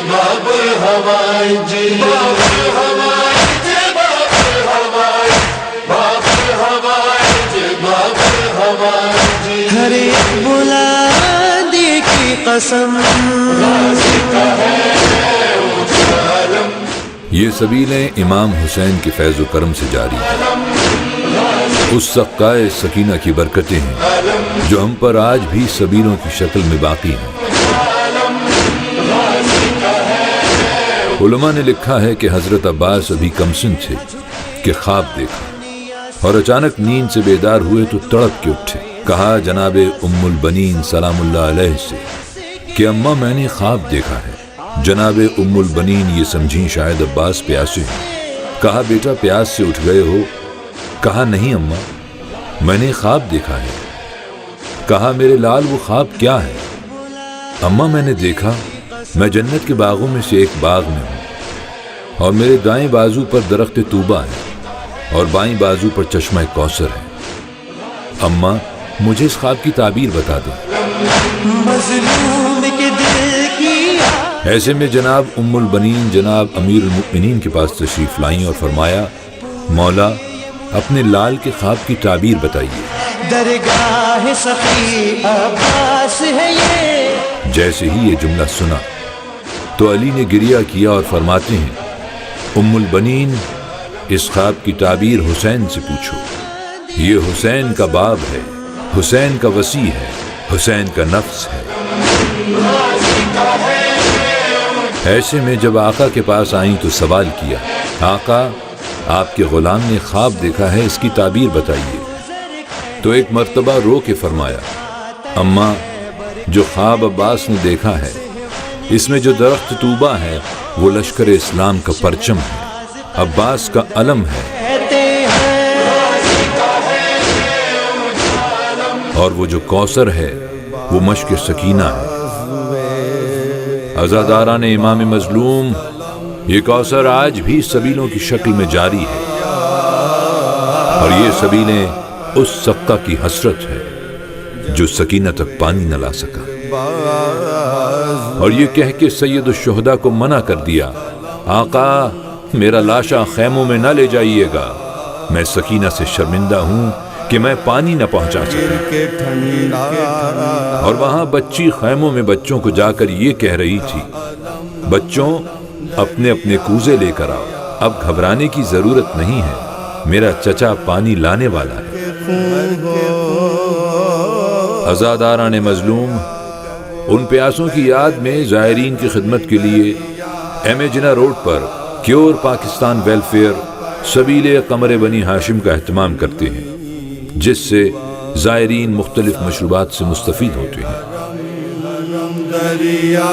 باب الحوائج باب الحوائج باب الحوائج باب الحوائج باب الحوائج ہر ایک بلادی کی قسم غازی کا ہے اس عالم یہ سبیلیں امام حسین کے فیض و کرم سے جاری ہیں، اس سقائے سکینہ کی برکتیں ہیں جو ہم پر آج بھی سبیلوں کی شکل میں باقی ہیں۔ علماء نے لکھا ہے کہ حضرت عباس ابھی کمسن تھے کہ خواب دیکھا اور اچانک نیند سے بیدار ہوئے تو تڑپ کے اٹھے۔ کہا جناب ام البنین سلام اللہ علیہ سے کہ اماں میں نے خواب دیکھا ہے۔ جناب ام البنین یہ سمجھی شاید عباس پیاسے ہیں۔ کہا بیٹا پیاس سے اٹھ گئے ہو؟ کہا نہیں اماں میں نے خواب دیکھا ہے۔ کہا میرے لال وہ خواب کیا ہے؟ اماں میں نے دیکھا میں جنت کے باغوں میں سے ایک باغ میں ہوں اور میرے دائیں بازو پر درخت طوبہ ہے اور بائیں بازو پر چشمہ کوثر ہے۔ اماں مجھے اس خواب کی تعبیر بتا دیں۔ مظلوم کے دل کی ایسے میں جناب ام البنین جناب امیر المؤمنین کے پاس تشریف لائیں اور فرمایا مولا اپنے لال کے خواب کی تعبیر بتائیے۔ درگاہ سخی عباس ہے یہ۔ جیسے ہی یہ جملہ سنا تو علی نے گریہ کیا اور فرماتے ہیں ام البنین اس خواب کی تعبیر حسین سے پوچھو، یہ حسین کا باب ہے، حسین کا وسیع ہے، حسین کا نفس ہے۔ ایسے میں جب آقا کے پاس آئیں تو سوال کیا آقا آپ کے غلام نے خواب دیکھا ہے اس کی تعبیر بتائیے۔ تو ایک مرتبہ رو کے فرمایا اماں جو خواب عباس نے دیکھا ہے اس میں جو درخت طوبہ ہے وہ لشکر اسلام کا پرچم ہے، عباس کا علم ہے، اور وہ جو کوثر ہے وہ مشک سکینہ ہے۔ عزاداران امام مظلوم یہ کوثر آج بھی سبیلوں کی شکل میں جاری ہے اور یہ سبیلیں اس سقہ کی حسرت ہے جو سکینہ تک پانی نہ لا سکا، اور یہ کہہ کے سید الشہداء کو منع کر دیا آقا میرا لاشا خیموں میں نہ لے جائیے گا، میں سکینہ سے شرمندہ ہوں کہ میں پانی نہ پہنچا سکا۔ اور وہاں بچی خیموں میں بچوں کو جا کر یہ کہہ رہی تھی بچوں اپنے اپنے کوزے لے کر آؤ، اب گھبرانے کی ضرورت نہیں ہے، میرا چچا پانی لانے والا ہے۔ عزاداران مظلوم ان پیاسوں کی یاد میں زائرین کی خدمت کے لیے ایم اے جناح روڈ پر کیور پاکستان ویلفیئر سبیل قمر بنی ہاشم کا اہتمام کرتے ہیں جس سے زائرین مختلف مشروبات سے مستفید ہوتے ہیں۔ دریا